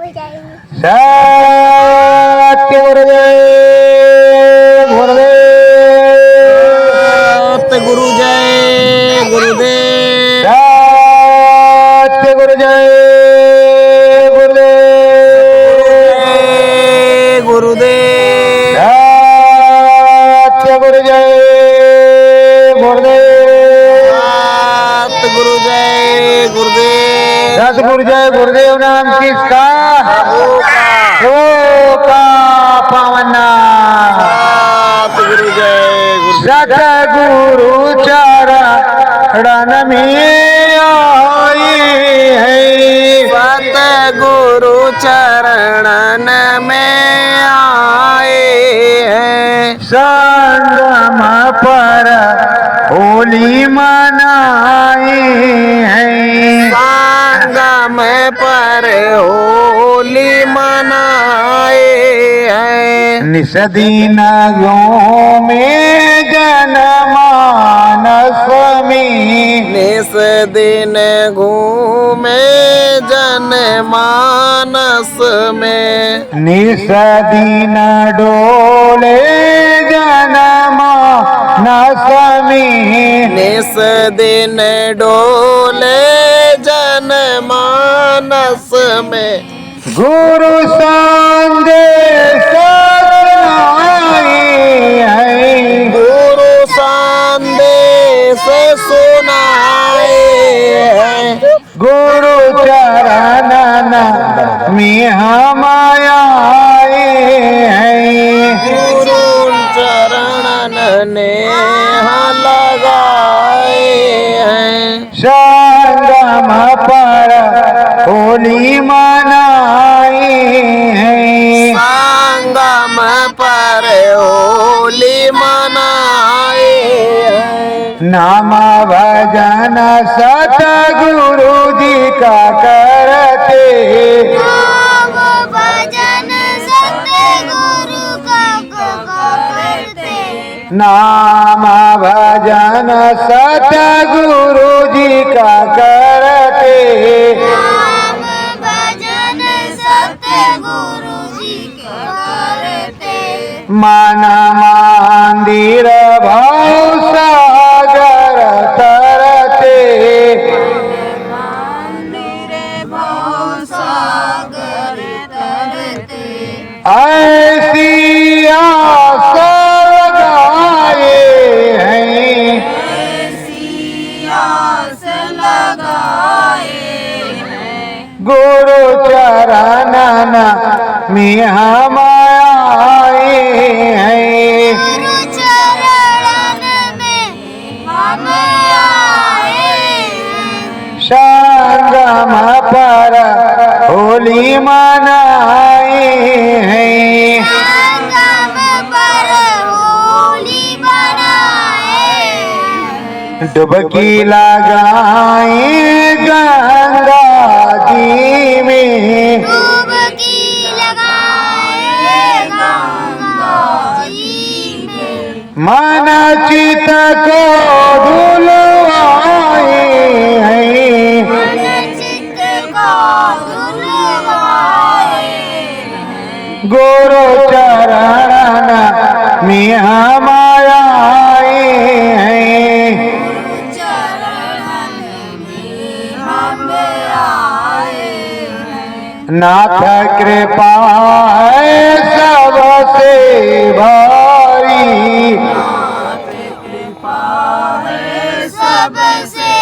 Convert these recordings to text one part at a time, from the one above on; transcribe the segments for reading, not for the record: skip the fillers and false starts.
सत्य गुरुदेव गुरु जय गुरुदेव सत्य गुरुदेव गुरुदेव सत्य गुरुदेव गुरु जय गुरुदेव सतगुरु जय गुरुदेव नाम किसका का पावन नाम गुरु जय सतगुरु चरण में आई है सतगुरु चरण में आए हैं संगम पर होली मनाए हैं संगम पर होली मनाए हैं निस दिन में जनमानस में निस दिन घूमे जनमानस में निस दिन डोले जनमानस में निस दिन डोले जनमानस में गुरु संदेश सुनाए हैं गुरु संदेश सुनाए हैं गुरु चरण में हम आए हैं गुरु चरण ने लगाए हैं संगम पर होली मनाए हैं संगम पर होली मनाए हैं नाम भजन सतगुरु जी का करते नाम भजन सतगुरु का करते नाम भजन सतगुरु जी का करते नाम भजन सतगुरु जी का करते मन मंदिर भाव सागर तरते मंदिर भाव सागर तरते ऐसी आस लगाए हैं ऐसी आस लगाए हैं गुरु चरण में हम आए हैं गुरु चरण में हम आए हैं संगम पर होली मनाए हैं संगम पर होली मनाए हैं डुबकी लगाए गंगा जी में डुबकी लगाए गंगा जी में मन चित को धुलवाए हैं मन चित्त को धुलवाए हैं गुरु चरण में हम आए हैं चरण में हम आए हैं नाथ कृपा है सबसे भारी कृपा है सबसे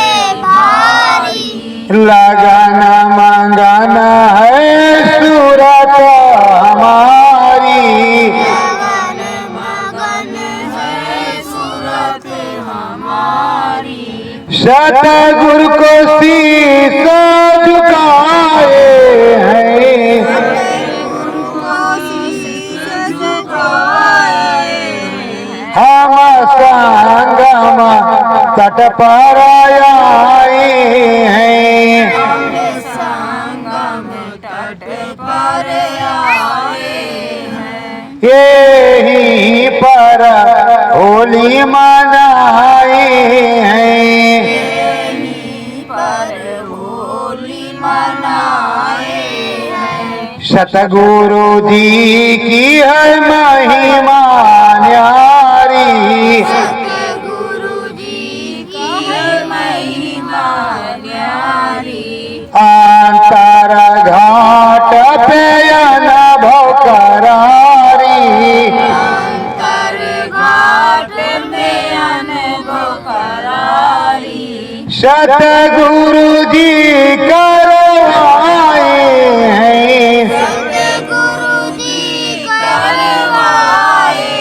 भारी लगन मंगन है सूरत हमारी लगन मगन है सूरत हमारी सतगुरु को शीश झुकाए हैं हम संगम तट पर आए हैं संगम तट पर आए हैं यहीं पर होली मनाए हैं पर होली मनाए हैं सतगुरु जी की है महिमा न्यारी, सतगुरु जी की है महिमा न्यारी। अंतर घाट पे अनुभव करारी, अंतर घाट में अनुभव करारी। सतगुरु जी करवाए हैं, सतगुरु जी करवाए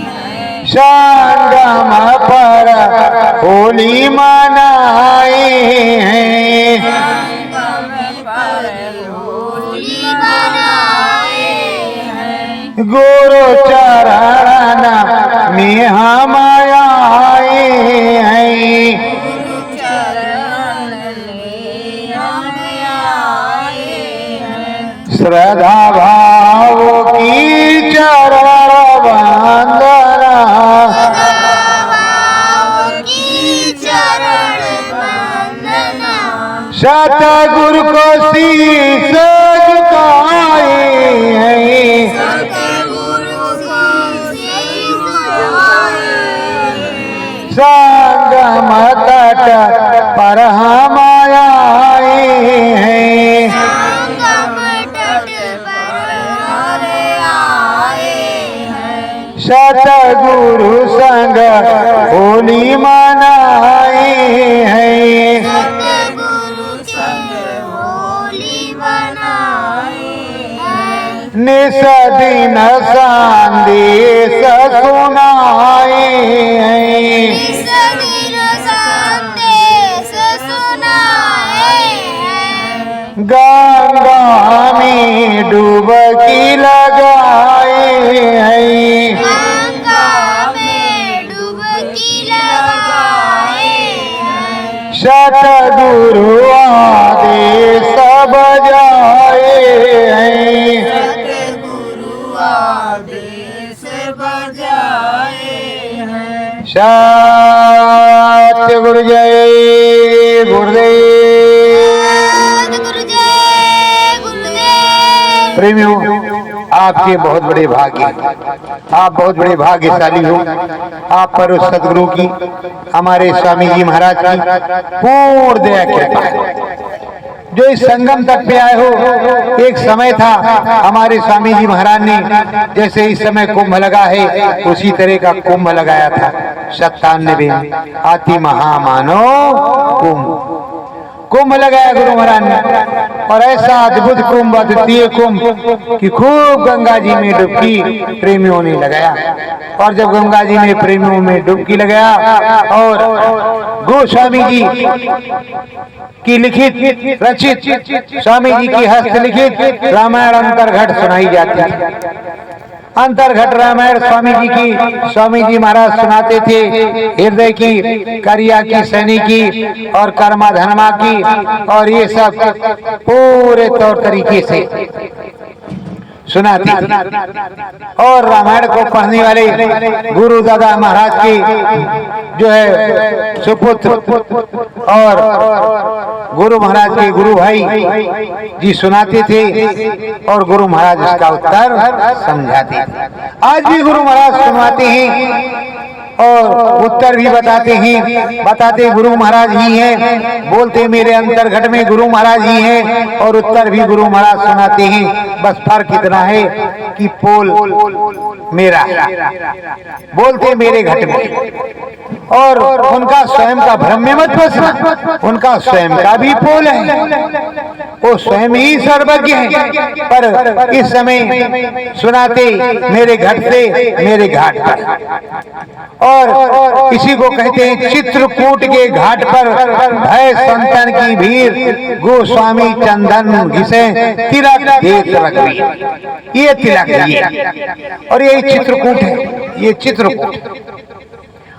हैं। संगम पर होली मनाए हैं, संगम पर होली मनाए हैं। गुरु चरण में हम आए हैं, गुरु चरण में हम आए हैं। श्रद्धा भाव की चरण वंदना, भाव की चरण वंदना। सतगुरु को शीश झुकाए हैं, सतगुरु को शीश झुकाए हैं। संगम तट पर हम आए हैं, संगम तट पर आए हैं। सतगुरु संग होली मनाए हैं, सतगुरु संग होली मनाए हैं। निस दिन संदेश सुनाए हैं, सदिन संदेश सुनाए हैं। गंगा में डुबकी लगाए हैं, गंगा में डुबकी लगाए हैं। सतगुरु आदेश बजाए हैं, सतगुरु आदेश बजाए हैं। सत्य गुरु जय गुरुदेव। सतगुरु जय गुरुदेव। प्रेमियों, आपके बहुत बड़े भाग्य, आप बहुत बड़े भाग्यशाली हो। आप पर उस सदगुरु की, हमारे स्वामी जी महाराज की पूर्ण दया कृपा है जो इस संगम तक पे आए हो। एक समय था हमारे स्वामी जी महाराज ने, जैसे इस समय कुंभ लगा है उसी तरह का कुंभ लगाया था 97 अति महामानव कुंभ लगाया गुरु महाराज ने। और ऐसा अद्भुत कुंभ, अद्वितीय कुंभ कि खूब गंगा जी में डुबकी प्रेमियों ने लगाया। और जब गंगा जी में प्रेमियों में डुबकी लगाया और गोस्वामी जी की लिखित रचित, स्वामी जी की हस्तलिखित रामायण अंतर्घट सुनाई जाती है। अंतर्घट रामायण स्वामी जी की, स्वामी जी महाराज सुनाते थे हृदय की, करिया की, सैनी की और कर्मा धर्मा की, और ये सब पूरे तौर तरीके से सुनाते। और रामायण को पढ़ने वाले गुरु दादा महाराज के जो है सुपुत्र और गुरु महाराज के गुरु भाई जी सुनाते थे और गुरु महाराज इसका उत्तर समझाते। आज भी गुरु महाराज सुनवाते हैं और उत्तर भी बताते हैं। बताते गुरु महाराज ही हैं, बोलते मेरे अंतर्घट में गुरु महाराज ही हैं और उत्तर भी गुरु महाराज सुनाते हैं। बस फर्क इतना है कि पोल मेरा, बोलते मेरे घट में। और उनका स्वयं का भ्रम में मत फंसना, उनका स्वयं का भी पोल है, वो स्वयं ही सर्वज्ञ है। पर इस समय सुनाते मेरे घट से मेरे घाट पर। और इसी को कहते हैं चित्रकूट के घाट पर भय संतन की भीड़, गोस्वामी चंदन घिसे तिलक देत रखी। ये तिलक है और यही चित्रकूट है, ये चित्रकूट।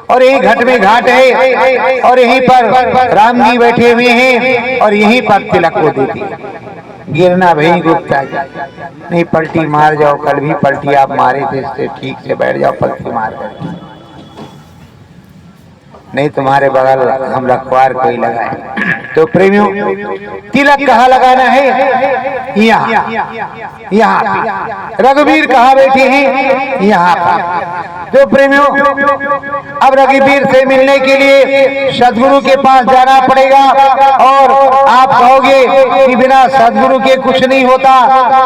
और यही घट में घाट है और यहीं पर राम जी बैठे हुए हैं और यहीं पर तिलक को देते हैं। गिरना भाई गुप्ता नहीं, पलटी मार जाओ। कल भी पलटी आप मारे थे, इससे ठीक से बैठ जाओ, पलटी मार कर। नहीं तुम्हारे बगल हम रखवार कोई लगाए। तो प्रेमियों, तिलक कहाँ लगाना है? यहाँ यहाँ। रघुवीर कहाँ बैठे हैं? यहाँ पर। तो प्रेमियों, अब रघुवीर से मिलने के लिए सदगुरु के पास जाना पड़ेगा। और आप कहोगे कि बिना सदगुरु के कुछ नहीं होता,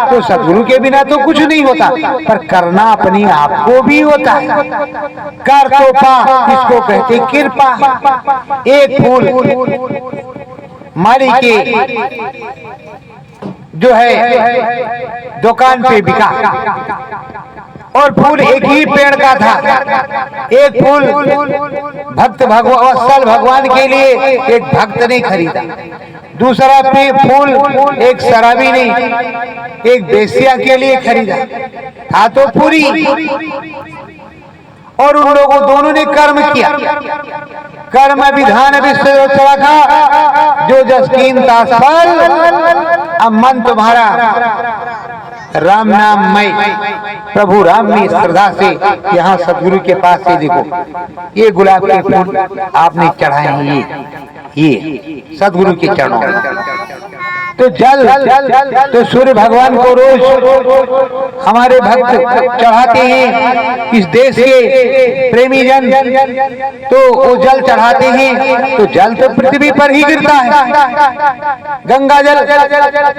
तो सदगुरु के बिना तो कुछ नहीं होता, पर करना अपनी आप को भी होता है। कर तो पा, इसको कहते कृपा। एक फूल माली के जो है दुकान पे बिका, और फूल एक ही पेड़ का था। एक फूल भक्त वत्सल भगवान के लिए एक भक्त ने खरीदा, दूसरा फूल एक शराबी ने एक बेश्या के लिए खरीदा। था तो पूरी, और उन लोगों दोनों ने कर्म किया। कर्म विधान विश्व का जो जसकीन दास फल। अब मन तुम्हारा राम नाम मय प्रभु राम में श्रद्धा से यहाँ सदगुरु के पास से देखो, ये गुलाब के फूल आपने चढ़ाए हैं, ये सदगुरु के चरणों में। तो जल तो सूर्य भगवान को रोज हमारे भक्त चढ़ाते हैं। इस देश के प्रेमी जन तो वो जल चढ़ाते हैं। तो जल तो पृथ्वी पर ही गिरता है, गंगा जल,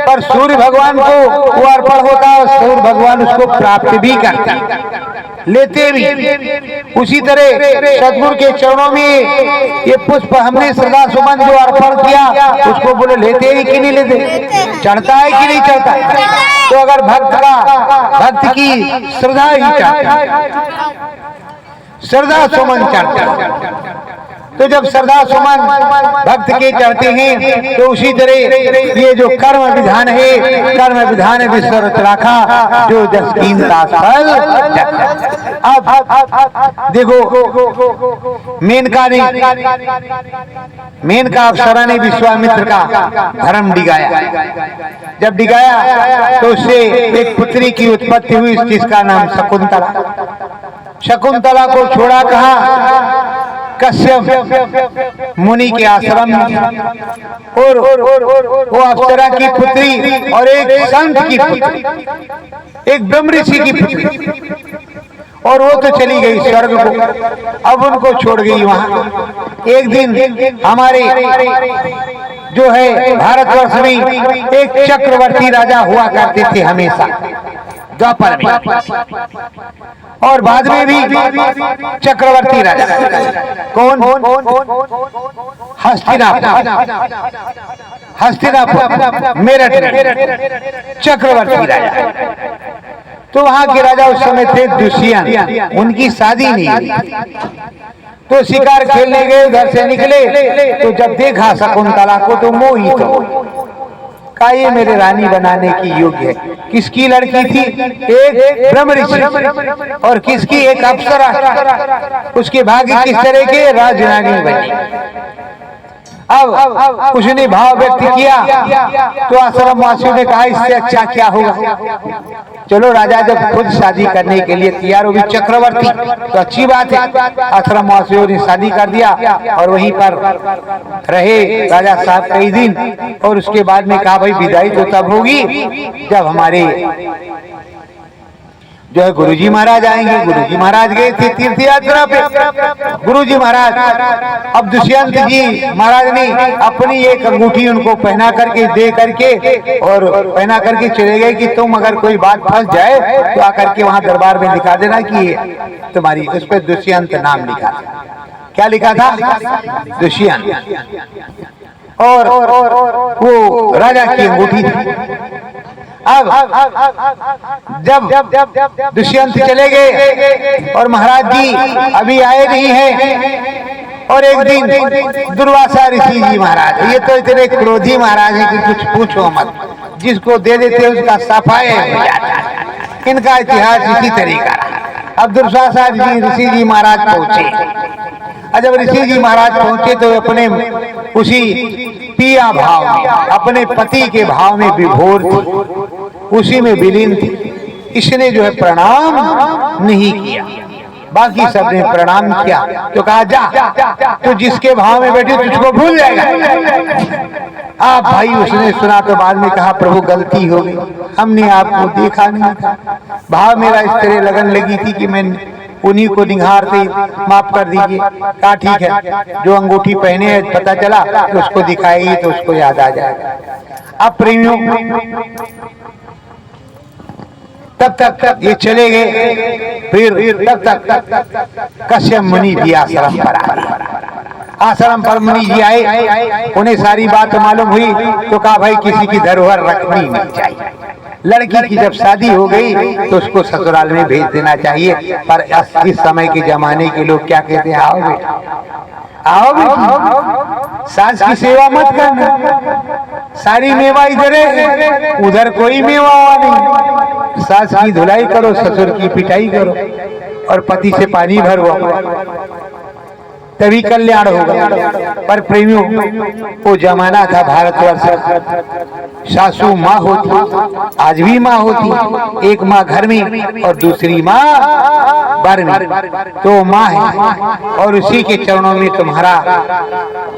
पर सूर्य भगवान को वो अर्पण होता है। सूर्य भगवान उसको प्राप्त भी करते हैं, लेते भी। उसी तरह सदगुरु के चरणों में ये पुष्प हमने श्रद्धा सुमन जो अर्पण किया, उसको बोले लेते ही कि नहीं लेते? चढ़ता है कि नहीं चढ़ता? तो अगर भक्त की श्रद्धा ही चढ़ती, श्रद्धा सुमन चढ़ता। तो जब श्रद्धा सुमन भक्त के चढ़ते हैं, तो उसी तरह ये जो कर्म विधान है, कर्म विधान विश्व रखा जो जसकीन दास फल। अब देखो, मेनका अप्सरा ने विश्वामित्र का धर्म डिगाया। जब डिगाया तो उससे एक पुत्री की उत्पत्ति हुई, जिसका नाम शकुंतला। शकुंतला को छोड़ा कहा? कश्यप मुनि के आश्रम में। और वो अप्सरा की पुत्री और एक संत की पुत्री, एक ब्रह्म ऋषि की पुत्री, और वो तो चली गई स्वर्ग को। अब उनको छोड़ गई वहां। एक दिन हमारे जो है भारतवर्ष में एक चक्रवर्ती राजा हुआ करते थे हमेशा, द्वापर में, और बाद में भी चक्रवर्ती राजा। कौन? हस्तिनापुर मेरठ में चक्रवर्ती राजा। तो वहां के राजा उस समय थे दुष्यंत। उनकी शादी नहीं हुई, तो शिकार खेलने गए, घर से निकले तो जब देखा शकुंतला को तो मोहित हो का ये मेरे रानी बनाने की योग्य है। किसकी लड़की थी? एक ब्रह्म ऋषि, और किसकी? एक अप्सरा। उसके भाग्य किस तरह के? राजरानी बनी। अब उसने भाव व्यक्त किया, तो आश्रम वासियों ने कहा इससे अच्छा क्या होगा। चलो, राजा जब खुद शादी करने के लिए तैयार होगी, चक्रवर्ती, तो अच्छी बात है। आश्रम वासियों ने शादी कर दिया और वहीं पर रहे राजा साहब कई दिन। और उसके बाद में कहा भाई विदाई तो तब होगी जब हमारे जो है गुरुजी महाराज आएंगे। गुरुजी महाराज गए थे तीर्थ यात्रा पे। गुरुजी महाराज, अब दुष्यंत जी महाराज ने अपनी एक अंगूठी उनको पहना करके दे करके और पहना करके चले गए कि तुम अगर कोई बात फंस जाए तो आकर के वहां दरबार में लिखा देना कि तुम्हारी, उस पर दुष्यंत नाम लिखा था। क्या लिखा था? दुष्यंत। और वो राजा की अंगूठी थी। अब जब दुष्यंत चले गए और महाराज जी अभी आए नहीं हैं, और एक दिन दुर्वासा ऋषि जी महाराज, ये तो इतने क्रोधी महाराज है कि कुछ पूछो मत, जिसको दे देते उसका सफाई हो जाता है। इनका इतिहास इसी तरीका। अब दुर्वासा ऋषि जी महाराज पहुंचे। जब ऋषि जी महाराज पहुंचे तो अपने उसी पिया भाव में, अपने पति के भाव में विभोर थी, उसी में विलीन थी। इसने जो है प्रणाम नहीं किया। बाकी सबने प्रणाम किया तो कहा जा तो जिसके भाव में बैठे तुझको भूल जाएगा। आप भाई उसने सुना तो बाद में कहा प्रभु गलती हो गई, हमने आपको देखा नहीं था, भाव मेरा इस तरह लगन लगी थी कि मैं उन्हीं को निहारते माफ कर दीजिए। कहा ठीक है, जो अंगूठी पहने पता चला तो उसको दिखाएगी तो उसको याद आ जाएगा। अब प्रेमियों तब तक ये चले गए, फिर तब तक कश्यप मुनि जी आश्रम पर आए। आश्रम पर मुनि जी आए, उन्हें सारी बात मालूम हुई तो कहा भाई किसी की धरोहर रखनी नहीं चाहिए, लड़की की जब शादी हो गई तो उसको ससुराल में भेज देना चाहिए। पर इस समय के जमाने के लोग क्या कहते हैं, आओ बेटा आओ बेटा, सास की सेवा मत करना, सारी मेवा इधर है, उधर कोई मेवा नहीं। सास की धुलाई करो, ससुर की पिटाई करो और पति से पानी भरो, तभी कल्याण होगा। पर प्रेमियों वो जमाना था भारतवर्ष, सासू माँ होती, आज भी माँ होती, एक माँ घर में और दूसरी माँ बर में, तो माँ है और उसी के चरणों में तुम्हारा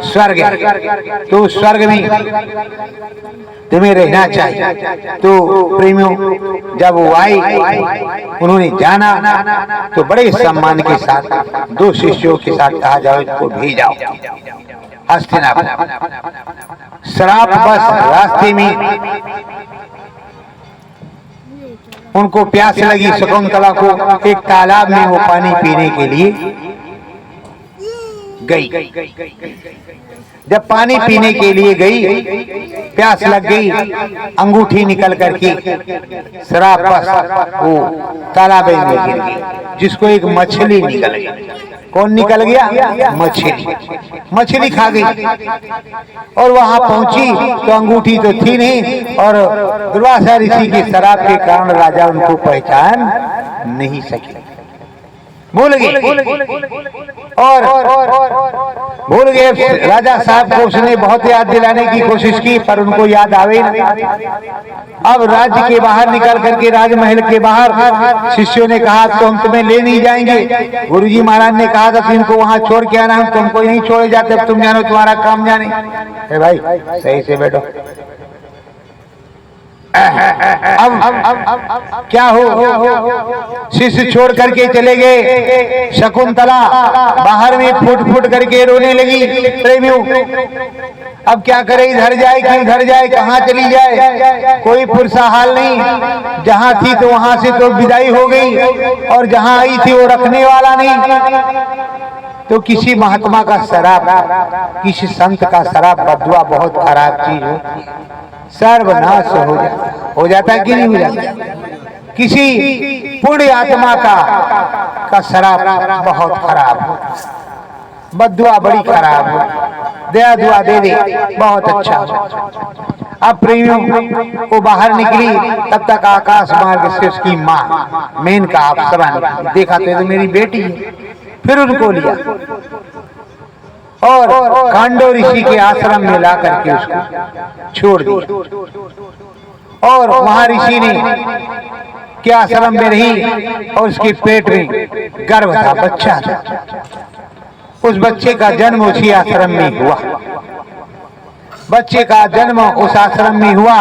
स्वर्ग है, तो स्वर्ग में तुम्हें रहना चाहिए। तो प्रेमियों जब वो आए, उन्होंने जाना तो बड़े सम्मान के साथ दो शिष्यों के साथ कहा जाओ इसको भेजाओ हस्तिनापुर। श्राप बस रास्ते में उनको प्यास लगी, शकुंतला को एक तालाब में वो पानी पीने के लिए गई। जब पानी पीने के लिए गई, प्यास लग गई, अंगूठी निकल करके शराब बस वो तालाब में गिर गई, जिसको एक मछली निकल गई। कौन निकल गया? मछली खा गई। और वहां पहुंची तो अंगूठी तो थी नहीं, और दुर्वासा ऋषि की शराब के कारण राजा उनको पहचान नहीं सके, भूल गए। और भूल गए राजा साहब को। उसने बहुत याद दिलाने की कोशिश की पर उनको याद आवे नहीं। अब राज्य के बाहर निकल करके, राजमहल के बाहर शिष्यों ने कहा तो हम तुम्हें ले नहीं जाएंगे। गुरुजी महाराज ने कहा था तुमको वहां छोड़ के आना, हम तुमको यहीं छोड़े जाते, अब तुम जानो तुम्हारा काम जाने। भाई सही से बैठो। अब क्या हो, शिष्य छोड़ करके चले गए। शकुंतला बाहर में फुट फुट करके रोने लगी। प्रेमियों अब क्या करे, इधर जाए कि उधर जाए, कहाँ चली जाए, कोई पुरसा हाल नहीं। जहाँ थी तो वहां से तो विदाई हो गई, और जहाँ आई थी वो रखने वाला नहीं। तो किसी महात्मा का शराब, किसी संत का शराब बदुआ बहुत खराब चीज होती है, सर्वनाश हो जाता है कि नहीं हो जाता। किसी पुण्य आत्मा का शराब बहुत खराब हो, बदुआ बड़ी खराब हो, दया दुआ दे दे बहुत अच्छा हो। अब प्रेमियों वो बाहर निकली, तब तक आकाश मार्ग से उसकी माँ मेनका अप्सरा ने देखा तो मेरी बेटी है। फिर उनको लिया और कांडो ऋषि के आश्रम में ला करके उसको छोड़ दिया। और महर्षि ने के आश्रम में रही और उसके पेट में गर्भ था, बच्चा था। उस बच्चे का जन्म उसी आश्रम में हुआ। बच्चे का जन्म उस आश्रम में हुआ।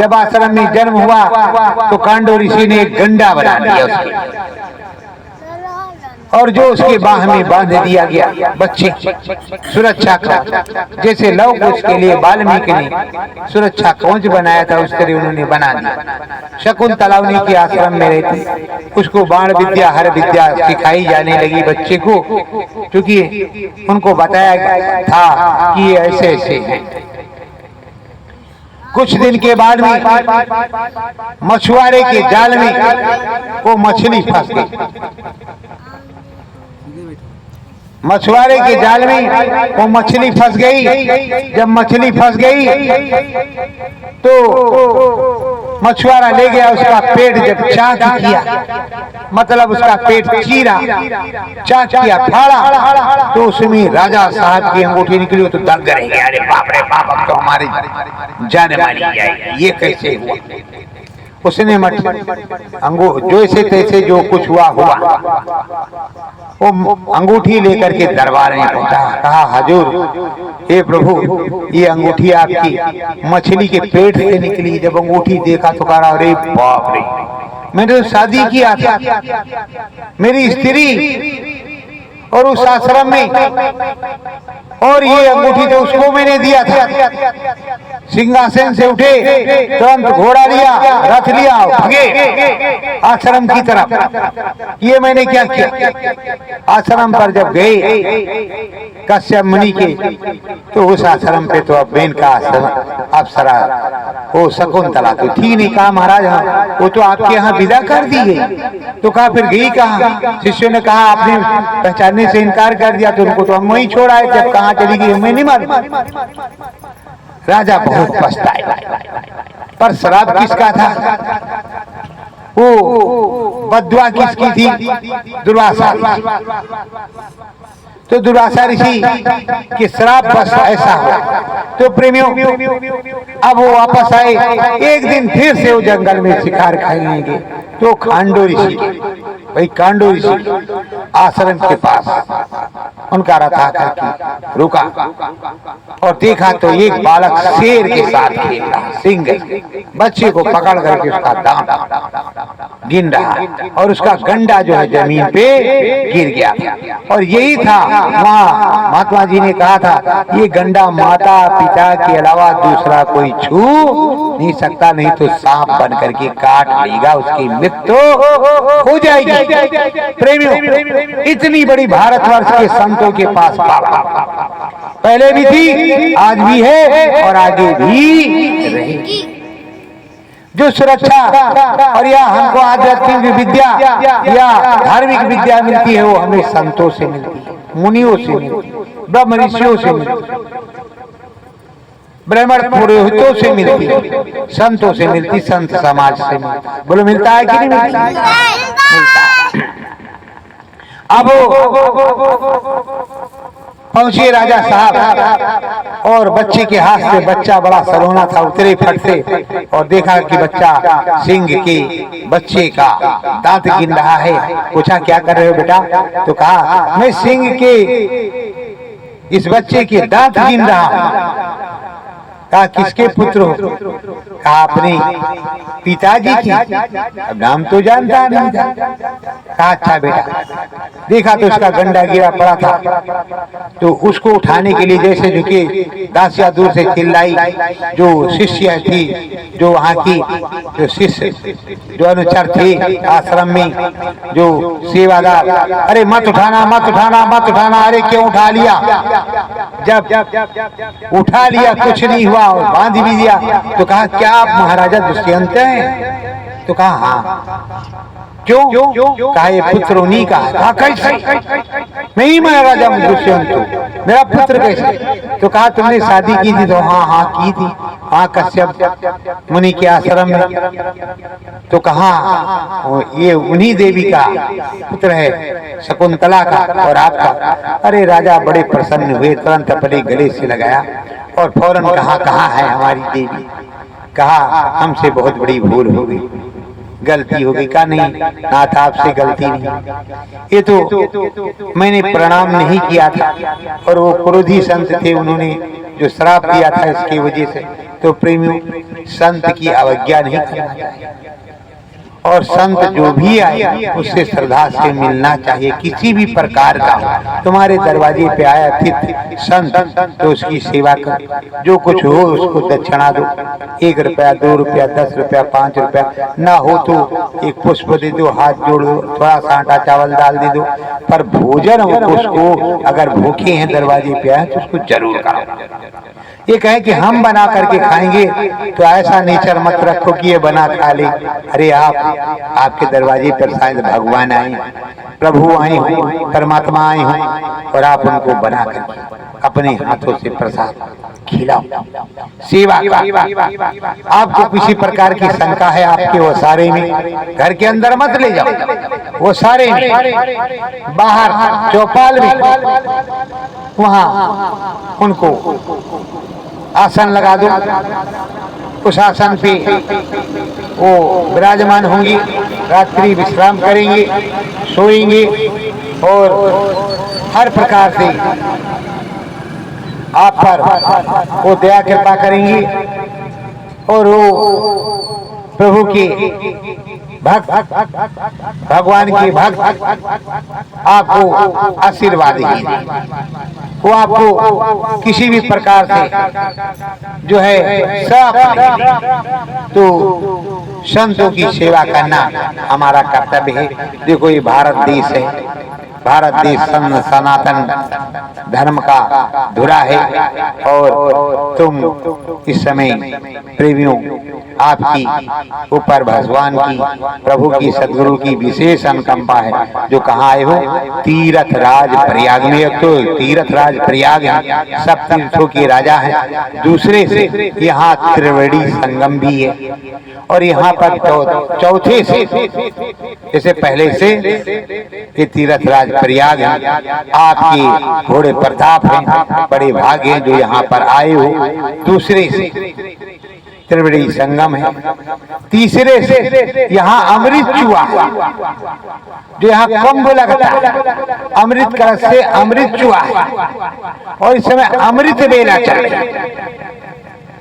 जब आश्रम में जन्म हुआ तो कांडो ऋषि ने एक गंडा बना दिया उसके, और जो उसके बाह में बांध दिया गया बच्चे सुरक्षा का, जैसे लव कुश के लिए वाल्मीकि ने सुरक्षा कवच बनाया था उस तरह उन्होंने बना दिया। शकुंतला उन्हीं के आश्रम में रहती, उसको बाण विद्या हर विद्या सिखाई जाने लगी बच्चे को, क्योंकि उनको बताया था कि ये ऐसे ऐसे है। कुछ दिन के बाद में मछुआरे के जाल में वो मछली फंस गई। मछुआरे के जाल में वो मछली फंस गई। जब मछली फंस गई तो मछुआरा ले गया, उसका पेट जब चाक किया, मतलब उसका पेट चीरा, चाक किया, फाड़ा, तो उसमें राजा साहब की अंगूठी निकली। तो दंग रह गया, अरे बाप रे बाप, अब तो हमारी जान मारी जाएगी, ये कैसे हुआ। उसने जैसे तैसे जो कुछ हुआ हुआ, वो अंगूठी लेकर के दरबार में पहुंचा। कहा हजूर हे प्रभु, ये अंगूठी आपकी मछली के पेट से निकली। जब अंगूठी देखा तो कहा अरे बाप रे, मैंने तो शादी किया था, मेरी स्त्री और उस आश्रम में, और ये अंगूठी तो उसको मैंने दिया था। सिंहासन से उठे, तुरंत घोड़ा लिया, रथ लिया, भागे आश्रम की तरफ। ये मैंने क्या किया? आश्रम पर जब गए कश्यप मुनि के, तो उस आश्रम पे तो अब बेन का अप्सरा वो शकुंतला तो थी नहीं। कहा महाराज हाँ, वो तो आपके यहाँ विदा कर दी गई। तो कहा फिर गई कहाँ? शिष्यों ने कहा आपने पहचानने से इनकार कर दिया, तो उनको तो हम वहीं छोड़ आए। जब कहाँ चली गई हमें नहीं मालूम। राजा बहुत पछताए, पर श्राप किसका था? वो बद्दुआ किसकी थी? दुर्वासा। तो दुर्वासा ऋषि के श्राप बस ऐसा हो। तो प्रेमियों, अब वो वापस आए। एक दिन फिर से वो जंगल में शिकार खाने गए। तो खांडो ऋषि, भाई खांडो ऋषि आश्रम के पास उनका रथ आकर के रुका और देखा तो एक बालक शेर के साथ खेल रहा, सिंह बच्चे को पकड़ करके उसका दांत गिन रहा, और उसका गंडा जो है जमीन पे गिर गया। और यही था वहाँ महात्मा जी ने कहा था, ये गंडा माता पिता के अलावा दूसरा कोई छू नहीं सकता, नहीं तो सांप बन करके काट लेगा, उसकी मृत्यु हो जाएगी। प्रेमियों, इतनी बड़ी भारतवर्ष के संतों के पास पावा पहले भी थी, आज भी है और आगे भी रहेगी। जो सुरक्षा और या हमको आध्यात्मिक विद्या या धार्मिक विद्या मिलती है, वो हमें संतों से मिलती है, मुनियों से मिलती है, ब्रह्म ऋषियों से मिलती है, ब्राह्मण पुरोहितों से मिलती है, संतों से मिलती, संत समाज से मिलती। बोलो मिलता है कि नहीं मिलता? मिलता है। अब पहुंचे राजा साहब और बच्चे के हाथ से, बच्चा बड़ा सलोना था, उतरे फट से और देखा कि बच्चा सिंह के बच्चे का दांत गिन रहा है। पूछा क्या कर रहे हो बेटा? तो कहा मैं सिंह के इस बच्चे के दांत गिन रहा हूं। कहा किसके पुत्र हो? कहा अपने पिताजी की। अब नाम तो जानता नहीं था। कहा अच्छा बेटा। देखा तो उसका गंडा गिरा पड़ा था, तो उसको उठाने के लिए जैसे झुके, दासिया दूर से चिल्लाई। जो शिष्य थी, जो वहाँ की जो शिष्य जो अनुचर थे आश्रम में, जो सेवादार, अरे मत उठाना मत उठाना मत उठाना। अरे क्यों उठा लिया? जब उठा लिया कुछ नहीं हुआ और बांध भी दिया। तो कहा क्या आप महाराजा दुष्यंत हैं? तो कहा हाँ। क्यों? कहा ये पुत्र उन्हीं का है। कहा कैसे? नहीं महाराजा दुष्यंत हूँ, मेरा पुत्र कैसे? तो कहा तुमने शादी की थी? तो हाँ की थी, हाँ कश्यप मुनि के आश्रम में। तो कहा ये उन्हीं देवी का पुत्र है, शकुंतला का और आपका। अरे राजा बड़े प्रसन्न हुए, तुरंत अपने गले से लगाया और फौरन कहा कहाँ है हमारी देवी? कहा हमसे बहुत बड़ी भूल हो गई, गलती हो गई। कहा नहीं नाथ आपसे गलती नहीं, ये तो मैंने प्रणाम नहीं किया था और वो क्रोधी संत थे, उन्होंने जो श्राप दिया था इसकी वजह से। तो प्रेमियों, संत की अवज्ञा नहीं करना चाहिए और संत जो भी आए उससे श्रद्धा से मिलना चाहिए, किसी भी प्रकार का। तुम्हारे दरवाजे पे आया अतिथि संत तो उसकी सेवा कर, जो कुछ हो उसको दक्षिणा दो, 1 रुपया 2 रुपया 10 रुपया 5 रुपया, ना हो तो एक पुष्प दे दो, हाथ जोड़ दो, थोड़ा सा आटा चावल डाल दे दो। पर भोजन उसको अगर भूखे हैं दरवाजे पे आए तो उसको जरूर करो। ये कहे कि हम बना करके खाएंगे तो ऐसा नेचर मत रखो कि ये बना खा ले। अरे आपके दरवाजे पर शायद भगवान आए, प्रभु आए हो, परमात्मा आए हो और आप उनको बना करके अपने हाथों से प्रसाद खिलाओ, सेवा का। आपको किसी प्रकार की शंका है आपके वो सारे में, घर के अंदर मत ले जाओ, वो सारे में बाहर चौपाल में वहां उनको आसन लगा दो, उस आसन पे वो विराजमान होंगी, रात्रि विश्राम करेंगे, सोएंगे और हर प्रकार से आप पर वो दया कृपा करेंगी और वो प्रभु के भक्त, भगवान के भक्त आपको आशीर्वाद देंगे। वो आपको किसी भी प्रकार से जो है सब, तो संतों की सेवा करना हमारा कर्तव्य है। देखो ये भारत देश है, भारत देश सनातन धर्म का धुरा है और तुम इस समय प्रेमियों आपकी ऊपर भगवान की, प्रभु की, सदगुरु की विशेष अनुकंपा है। जो कहाँ आए हो? तीर्थ राज प्रयाग में। तो तीर्थ राज प्रयाग है, सब तीर्थों के राजा हैं। दूसरे से यहाँ त्रिवेणी संगम भी है और यहाँ पर चौथे से, जैसे पहले से ये तीर्थ राज प्रयाग है। आपके घोड़े प्रताप हैं, बड़े भाग हैं जो यहाँ पर आए हो। दूसरे से त्रिवेणी संगम है। तीसरे से यहाँ अमृत चुआ है, जो यहाँ कुंभ लगता है, अमृत कलश से अमृत चुआ है और इस समय अमृत बेला चल रही है।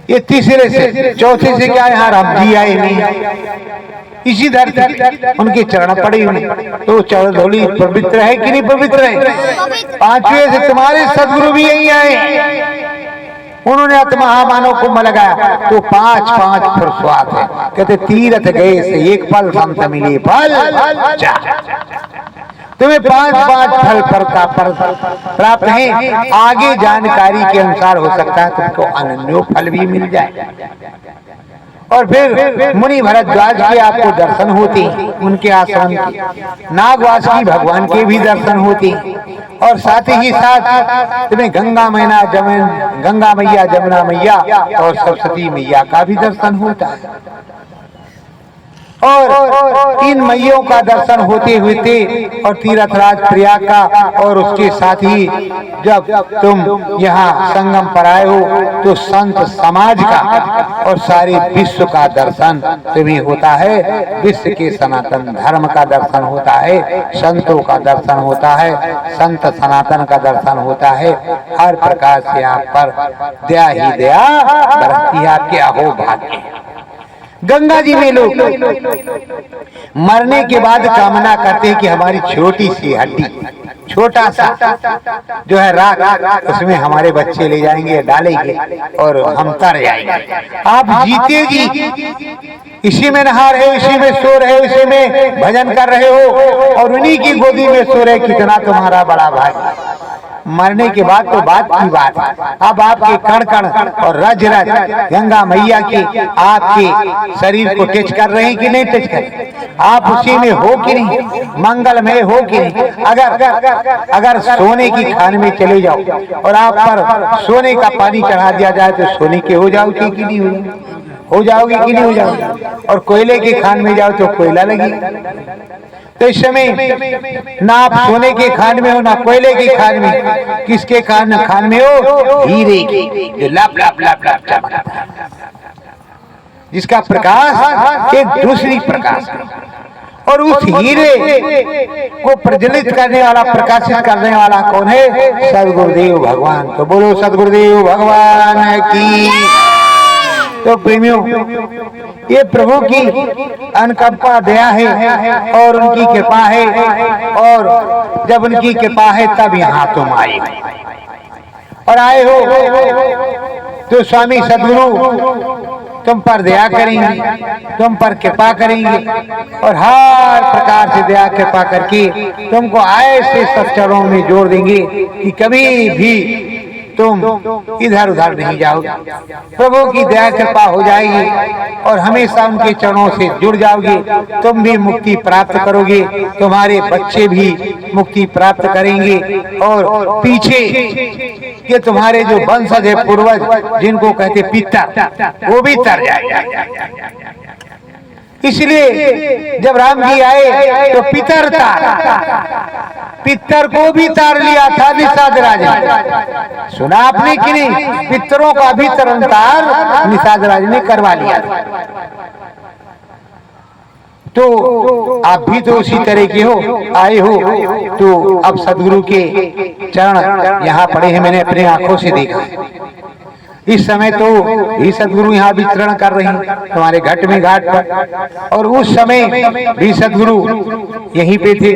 ये तीसरे से। चौथे से क्या, यहाँ राम जी आए नहीं, इसी धरती उनके चरण पड़े हुए, तो चरण धोली पवित्र है कि नहीं पवित्र है? पांचवे से तुम्हारे सदगुरु भी यही आए, उन्होंने महामानव कुंभ लगाया, तो पांच फुर्सवात है। कहते तीर्थ गए से एक फल, संत मिले फल जा। तुम्हें पांच फल प्राप्त हैं। आगे जानकारी के अनुसार हो सकता है तुमको अनन्यो फल भी मिल जाए। और फिर मुनि भरद्वाज के आपको दर्शन होते, उनके आश्रम के, नागवासी भगवान के भी दर्शन होते, और साथ ही साथ तुम्हें गंगा मैया, जमुना मैया और सरस्वती मैया का भी दर्शन होता है। और इन मैयों का दर्शन होते हुए और तीर्थराज प्रयाग का, और उसके साथ ही जब तुम यहाँ संगम पर आए हो तो संत समाज का और सारे विश्व का दर्शन तुम्हें होता है। विश्व के सनातन धर्म का दर्शन होता है, संतों का दर्शन होता है, संत सनातन का दर्शन होता है। हर प्रकार से आप पर दया ही दया बरसती है। आपके अहो भाग्य। गंगा जी में लोग मरने के बाद कामना करते हैं कि हमारी छोटी सी हड्डी, छोटा सा जो है राख, उसमें हमारे बच्चे ले जाएंगे, डालेंगे और हम तर जाएंगे। आप जीते जी इसी में नहा रहे हो, इसी में सो रहे हो, इसी में भजन कर रहे हो और उन्हीं की गोदी में सो रहे। कितना तुम्हारा बड़ा भाग्य। मरने के बाद तो बात की बात है। अब आपके कण कण और रज रज गंगा मैया के आपके शरीर को टच कर रहे हैं कि नहीं टच कर? आप उसी में हो कि नहीं? मंगलमय हो कि नहीं? अगर सोने की खान में चले जाओ और आप पर सोने का पानी चढ़ा दिया जाए तो सोने के हो जाओगे कि नहीं हो जाओगे कि नहीं हो जाओगे? और कोयले की खान में जाओ तो कोयला लगेगा। तो इस समय ना आप सोने के खान में हो ना कोयले की खान में। किसके खान में हो? हीरे की, जो लप लप लप लप चमकता है, जिसका प्रकाश एक दूसरी प्रकाश है। और उस हीरे को प्रज्वलित करने वाला, प्रकाशित करने वाला कौन है? सदगुरुदेव भगवान। तो बोलो सदगुरुदेव भगवान की। तो प्रेमियों, ये प्रभु की अनुकंपा दया है और उनकी कृपा है, और जब उनकी कृपा है तब यहाँ तुम आए और आए हो तो स्वामी सदगुरु तुम पर दया करेंगे, तुम पर कृपा करेंगे और हर प्रकार से दया कृपा करके तुमको ऐसे सच्चरों में जोड़ देंगे कि कभी भी तुम इधर उधर नहीं जाओगे। प्रभु की दया कृपा हो जाएगी और हमेशा उनके चरणों से जुड़ जाओगे। तुम भी मुक्ति प्राप्त करोगे, तुम्हारे बच्चे भी मुक्ति प्राप्त करेंगे और पीछे के तुम्हारे जो वंशज है, पूर्वज जिनको कहते पिता, वो भी तर जाएगा। इसलिए जब राम जी आए तो पितर को भी तार लिया था निषाद राजा ने। सुना आपने कि नहीं? पितरों का भी तरन तार निषाद राजा ने करवा लिया। तो आप भी तो उसी तरह के हो, आए हो। तो अब सदगुरु के चरण यहाँ पड़े हैं, मैंने अपनी आंखों से देखा। इस समय तो ही सदगुरु यहाँ विचरण कर रहे हैं तुम्हारे घट में घाट पर, और उस समय भी सदगुरु यहीं पे थे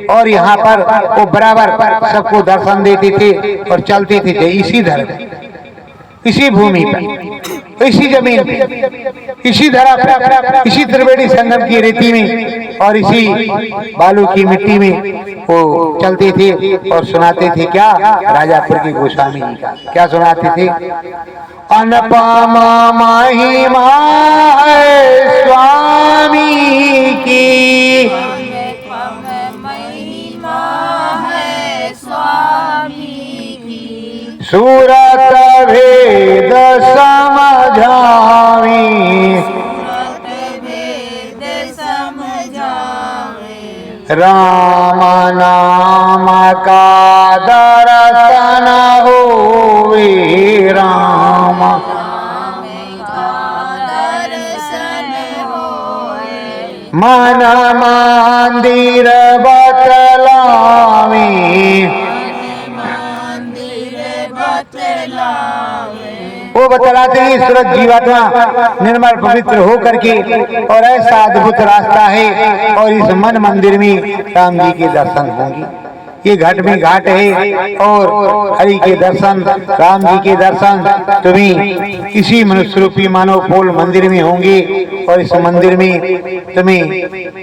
और यहाँ पर वो बराबर सबको दर्शन देते थे और चलते थे इसी धरती, इसी भूमि पर, इसी जमीन पे, इसी धरा पर, इसी त्रिवेणी संगम की रेती में और इसी बालू की मिट्टी में वो चलते थे और सुनाते थे। क्या? राजापुर के गोस्वामी जी का क्या सुनाते थे? अनुपम महिमा है स्वामी की, महिमा है स्वामी की, सूरत भेद समझावी, सूरत भेद समझावे, राम नाम का दर्शन होवे, राम का दर्शन होए, मन मंदिर बतलावे, मंदिर बतलावे, वो बतलाते हैं सूरत जीवात्मा निर्मल पवित्र हो करके, और ऐसा अद्भुत रास्ता है और इस मन मंदिर में राम जी के दर्शन होंगे। ये घट में घाट है और हरि के दर्शन, राम जी के दर्शन तुम्हें इसी मनुष्य रूपी मानव फूल मंदिर में होंगे, और इस मंदिर में तुम्हें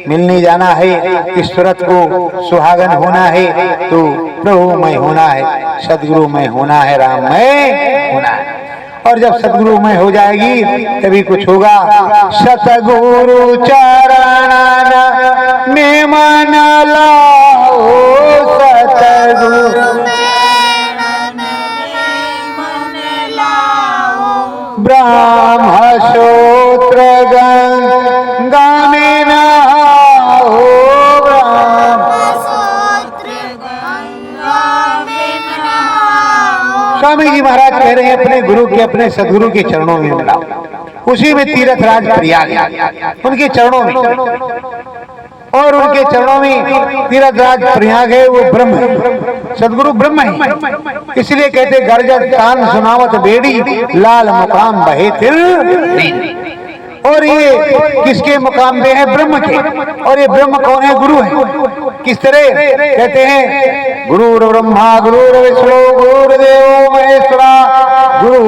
मिलने जाना है, इस सूरत को सुहागन होना है, तो प्रभुमय होना है, सदगुरुमय होना है, राममय होना है। और जब सदगुरुमय हो जाएगी तभी कुछ होगा। सतगुरु चरणन में मन लाओ, सतगुरु मन लाओ, ब्रह्म सूत्र गंगा में नहाओ, सूत्र गंगा में नहाओ, स्वामी जी महाराज कह रहे हैं अपने गुरु के, अपने सदगुरु के चरणों में मिलाओ। उसी में तीर्थ राज प्रयाग है, उनके चरणों में, और उनके चरणों में तीर्थ राज प्रयाग है, वो ब्रह्म है, सदगुरु ब्रह्म है। इसलिए कहते गर्जत कान सुनावत बेड़ी, लाल मुकाम बहे तिल। और ये किसके मुकाम पे है? ब्रह्म के। और ये ब्रह्म कौन है? गुरु है। किस तरह? कहते हैं गुरु ब्रह्मा गुरु विष्णु गुरुदेव महेश्वरा, गुरु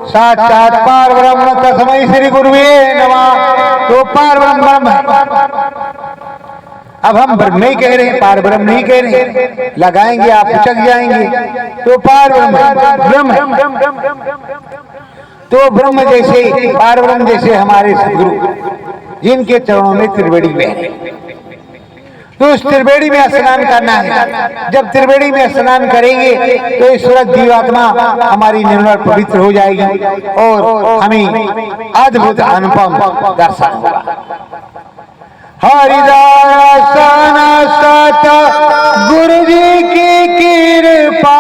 साक्षात पार ब्रह्म तस्मै श्री गुरुवे नमः। तो पार ब्रह्म है। अब हम ब्रह्म नहीं कह रहे, पार ब्रह्म नहीं कह रहे, लगाएंगे आप उचक जाएंगे। तो पार ब्रह्म तो ब्रह्म जैसे, पार ब्रह्म जैसे हमारे सदगुरु, जिनके चरणों में त्रिवेणी में है, तो उस त्रिवेणी में स्नान करना है। जब त्रिवेणी में स्नान करेंगे तो इस सूरत जीवात्मा हमारी निर्मल पवित्र हो जाएगी और हमें अद्भुत अनुपम दर्शन होगा। हरिदर्शन सत गुरु जी की कृपा,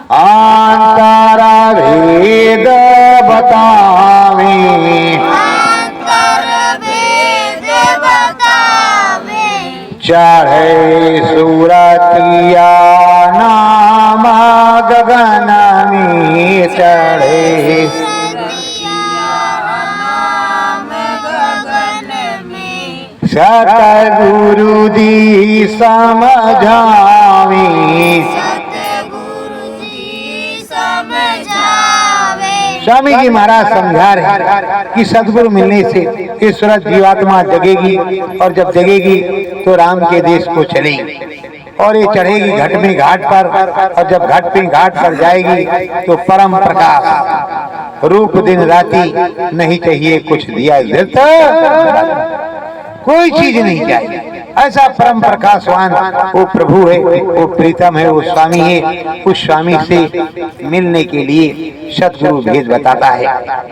अंतरा भेद बतावे, चढ़े सूरतिया नाम गगन में, चढ़े सतगुरु जी समझावे, स्वामी जी महाराज समझा रहे कि सदगुरु मिलने से इस सूरत जीवात्मा जगेगी, और जब जगेगी तो राम के देश को चलेगी, और ये चढ़ेगी घट में घाट पर, और जब घट में घाट पर जाएगी तो परम प्रकाश रूप दिन राति नहीं चाहिए कुछ दिया धृत, कोई चीज नहीं चाहिए, ऐसा परम प्रकाशवान वो प्रभु है, वो प्रीतम है, वो स्वामी है। उस स्वामी से मिलने के लिए सतगुरु भेद बताता है,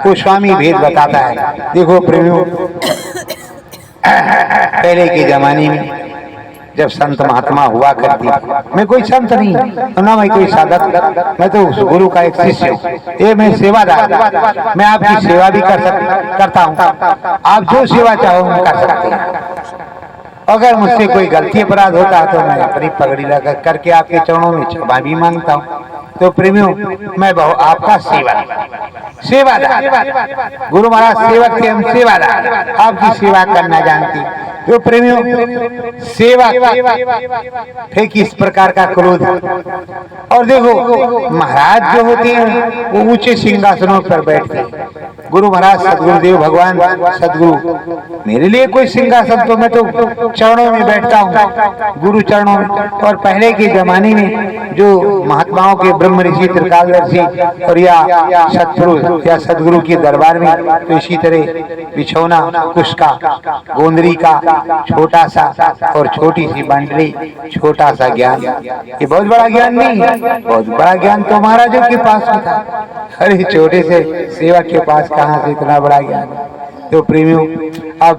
वो स्वामी भेद बताता है। देखो प्रेमियों, पहले के जमाने में जब संत महात्मा हुआ करती, मैं कोई संत नहीं तो ना मैं कोई साधक, मैं तो उस गुरु का एक शिष्य हूँ। ये मैं सेवादार, मैं आपकी सेवा भी करता हूँ। आप जो सेवा चाहो मैं कर सकते हैं। अगर मुझसे कोई गलती अपराध होता है तो मैं अपनी पगड़ी लगा करके आपके चरणों में क्षमा भी मांगता हूँ। तो प्रेमियों, मैं आपका सेवादार, गुरु महाराज सेवक थे, हम सेवादार, आपकी सेवा करना जानती। तो प्रेमियों, सेवा है किस प्रकार का क्रोध। और देखो महाराज जो होते हैं वो ऊंचे सिंहासनों पर बैठते हैं। गुरु महाराज सदगुरुदेव भगवान सदगुरु, मेरे लिए कोई सिंहासन तो मैं तो चरणों में बैठता हूँ, गुरु चरणों में। और पहले के जमाने में जो महात्माओं के ब्रह्म ऋषि त्रिकालदर्शी और या सतगुरु या सदगुरु के दरबार में तो इसी तरह बिछौना, कुश का, गोंदरी का छोटा सा और छोटी सी बंडली, छोटा सा ज्ञान। ये बहुत बड़ा ज्ञान नहीं है, बहुत बड़ा ज्ञान तो महाराजों के पास था। अरे छोटे से सेवक के पास कहाँ से इतना बड़ा ज्ञान। तो प्रेमियों, अब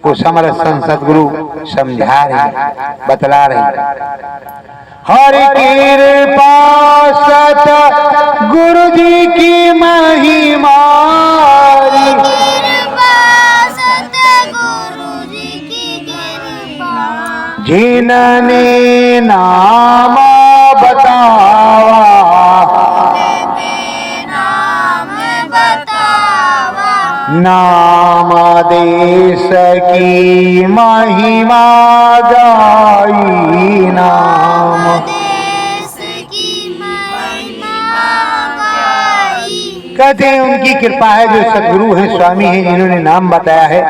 वो समर्थ सदगुरु समझा रहे, बतला रहे। हर कृपा सत गुरु जी की महिमा, जिनने नाम बतावा, नाम देश की महिमा गाई, नाम देश की महिमा गाई। कहते हैं उनकी कृपा है, जो सदगुरु हैं, स्वामी हैं, जिन्होंने नाम बताया है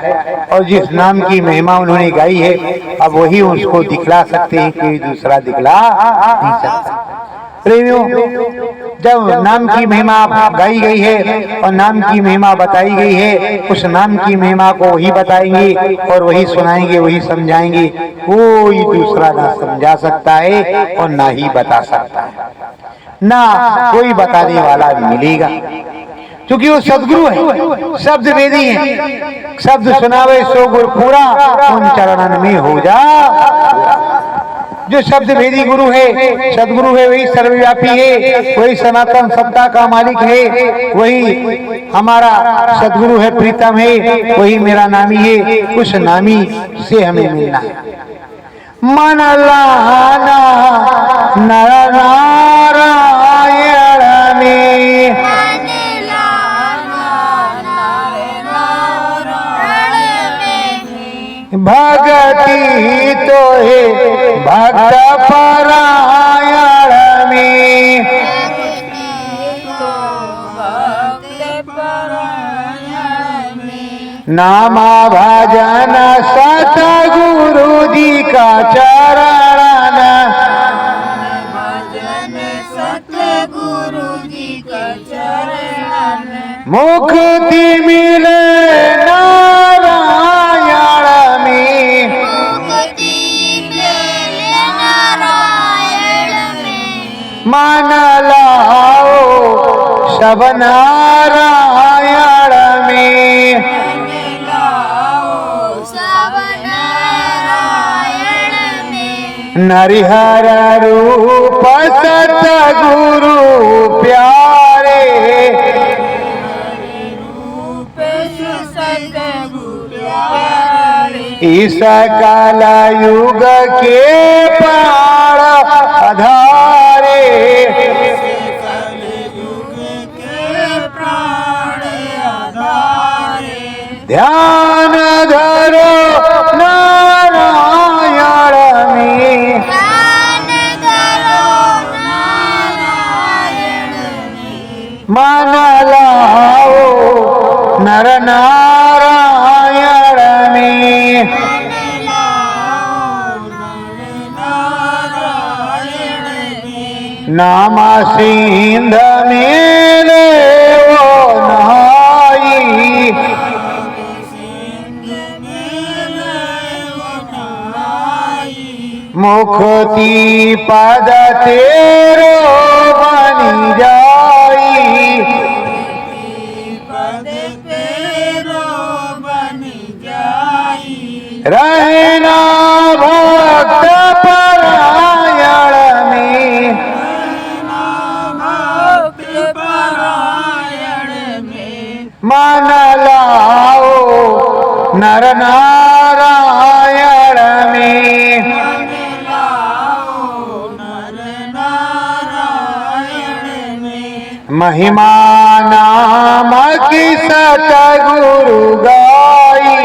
और जिस नाम की महिमा उन्होंने गाई है, अब वही उसको दिखला सकते हैं, कोई दूसरा दिखला नहीं सकता। प्रेमियों, जब नाम की महिमा गाई गई है और नाम की महिमा बताई गई है, उस नाम की महिमा को वही बताएंगे और वही सुनाएंगे, वही समझाएंगे। कोई दूसरा ना समझा सकता है और ना ही बता सकता है, ना कोई बताने वाला मिलेगा, क्योंकि वो सदगुरु है, शब्द वेदी है। शब्द सुनावे सो गुर पूरा, उन चरणन में हो जा। जो शब्द भेदी गुरु है, सदगुरु है, वही सर्वव्यापी है, वही सनातन सत्ता का मालिक है, वही हमारा सदगुरु है, प्रीतम है, वही मेरा नामी है। उस नामी से हमें मिलना है। मन लाना नर नारायण में, भगति तो है भक्त परायण में, नामा भजन सतगुरु जी का चरण, मुक्ति मिले नारायण में, मान लाओ सब नारायण में, नरिहर रूप सतगुरु प्यारे, इस काल युग के पार आधारे, ध्यान धरो नारायण में, मान लाओ नर नारायण में, नामा सिंध मेले वो नहाई, मुखती पद तेरो बनी जाई, पद तेरो बन जाई, रहना भक्त परायण में, भक्त परायण में, मन लाओ नर नारायण में, लाओ नर नारायण में, महिमा नाम की सतगुरु गाई,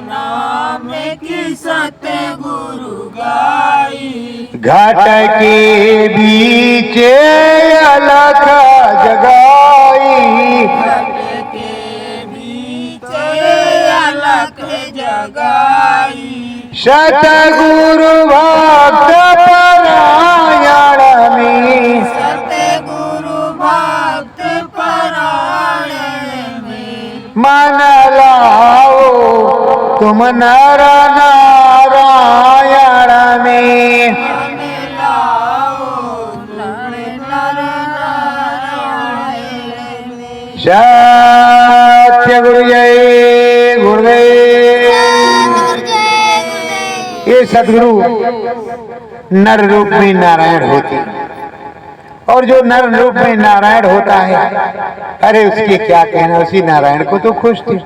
नाम की सतगुरु गाई, घट के बीच अलख जगाई, के बीच अलख जगाई, सतगुरु भक्त परायण में, सतगुरु भक्त परायण में, मन लाओ तुम नर नारायण में, लाओ नर नारायण में। सत्य गुरु जय गुरुदेव। ये सदगुरु नर रूप में नारायण होते, और जो नर रूप में नारायण होता है, अरे उसके क्या कहना, उसी नारायण को तो खुश थे।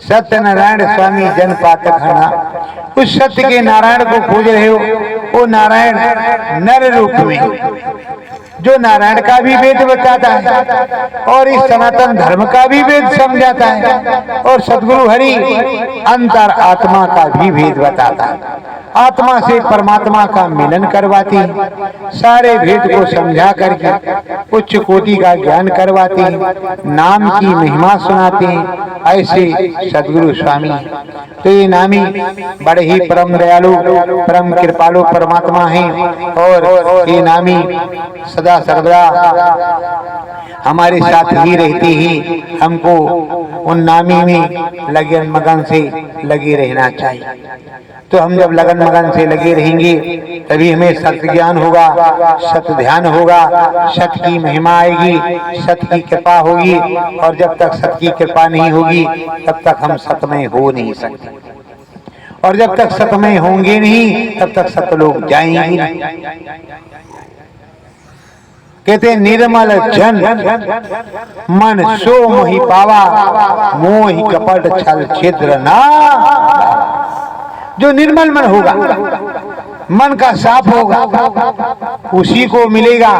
सत्यनारायण स्वामी जन पातक हना, उस सत्य के नारायण को खोज रहे हो, वो नारायण नर रूप में, जो नारायण का भी वेद बताता है और इस सनातन धर्म का भी वेद समझाता है, और सदगुरु हरि अंतर आत्मा का भी भेद बताता है, आत्मा से परमात्मा का मिलन करवाती, सारे भेद को समझा करके उच्च कोटि का ज्ञान करवाती, नाम की महिमा सुनाते हैं, ऐसे सदगुरु स्वामी। तो ये नामी बड़े ही परम दयालु परम कृपालु परमात्मा हैं, और ये नामी सदा सर्वदा हमारे साथ ही रहती ही, हमको उन नामी में लगन मगन से लगे रहना चाहिए। तो हम जब लगन मगन से लगे रहेंगे तभी हमें सत्य ज्ञान होगा, सत्य ध्यान होगा, सत्य की महिमा आएगी, सत्य की कृपा होगी, और जब तक सत्य की कृपा नहीं होगी तब तक हम सतमय हो नहीं सकते, और जब तक सतमय होंगे नहीं तब तक सत लोग जाएंगे नहीं। कहते निर्मल जन मन सो मोहि पावा, मोहि कपट छल छिद्र ना। जो निर्मल मन होगा, मन का साफ होगा, उसी को मिलेगा,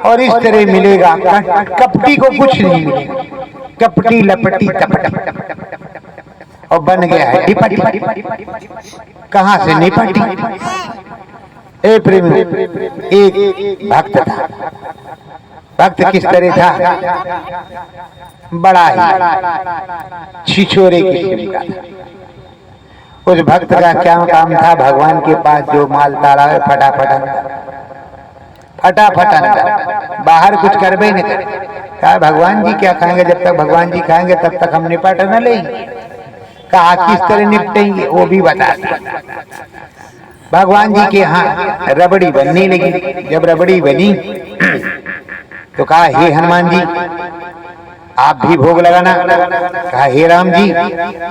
और इस तरह मिलेगा। कपटी को कुछ नहीं मिलेगा, कपटी लपटी कपटी, और बन गया है डिपटी। कहां से निपटी? ए प्रेम, एक भक्त था। भक्त किस तरह था? बड़ा ही छिछोरे किस्म का था। उस भक्त का क्या काम था? भगवान के पास जो माल ताड़ा है फटाफट बाहर कुछ करबे ही नहीं करे। कहा भगवान जी क्या खाएंगे? जब तक भगवान जी खाएंगे तब तक हम निपट न लेंगे। कहा किस तरह निपटेंगे वो भी बता दिया। भगवान जी के यहाँ रबड़ी बनने लगी। जब रबड़ी बनी तो कहा हे हनुमान जी आप भी भोग लगाना। कहा हे राम जी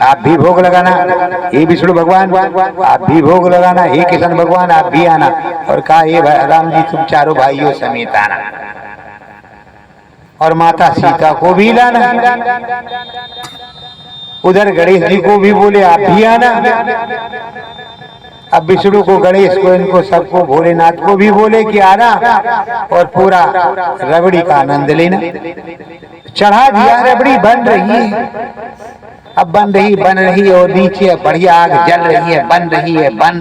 आप भी भोग लगाना। हे विष्णु भगवान आप भी भोग लगाना। हे किशन भगवान आप भी आना। और कहा हे राम जी तुम चारों भाइयों समेत आना, और माता सीता को भी लाना। उधर गणेश जी को भी बोले आप भी आना। अब विष्णु को, गणेश को, इनको सबको, भोलेनाथ को भी बोले कि आना और पूरा रबड़ी का आनंद लेना। चढ़ा दिया, रबड़ी बन रही है। अब बन रही और नीचे बढ़िया आग जल रही है, बन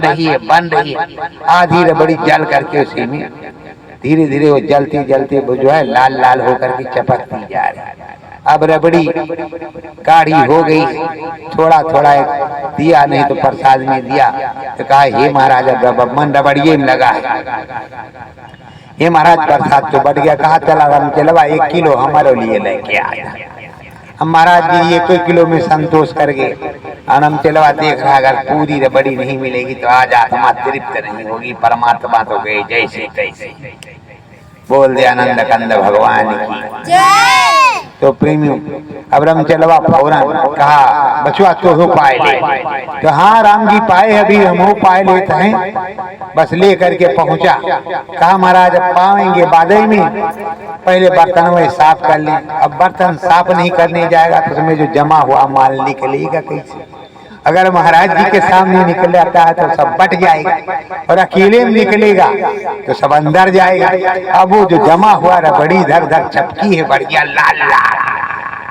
रही है। आधी रबड़ी जल करके उसी में धीरे धीरे वो जलती जलती जो है लाल लाल होकर के चपकती जा रही है। अब रबड़ी गाढ़ी हो गई, थोड़ा थोड़ा दिया, नहीं तो प्रसाद में दिया। तो कहा हे महाराज अब मन रबड़िए में लगा है। हे महाराज प्रसाद तो बढ़ गया। कहा चला राम चलवा 1 किलो हमारे लिए लेके आया। हम महाराज जी 1 किलो में संतोष कर गए। आनंद चलवा देख रहा, अगर पूरी रबड़ी नहीं मिलेगी तो आज आत्मा तृप्त नहीं होगी, परमात्मा तो गए जैसे तैसे। बोल दे आनंद कंद भगवान की। तो प्रेमियों अब रामचलवा फौरन कहा बचवा तो हो पाए ले। तो हाँ राम जी पाए, अभी हम हो पाए लेते हैं, बस ले करके पहुंचा। कहा महाराज अब पाएंगे बादई में, पहले बर्तन में साफ कर लें। अब बर्तन साफ नहीं करने जाएगा तो उसमें जो जमा हुआ माल निकलेगा कैसे? अगर महाराज जी के सामने निकल जाता है तो सब बट जाएगा, और अकेले में निकलेगा तो सब अंदर जाएगा। अब वो जो जमा हुआ रबड़ी धर धर चपकी है, बढ़िया लाल लाल,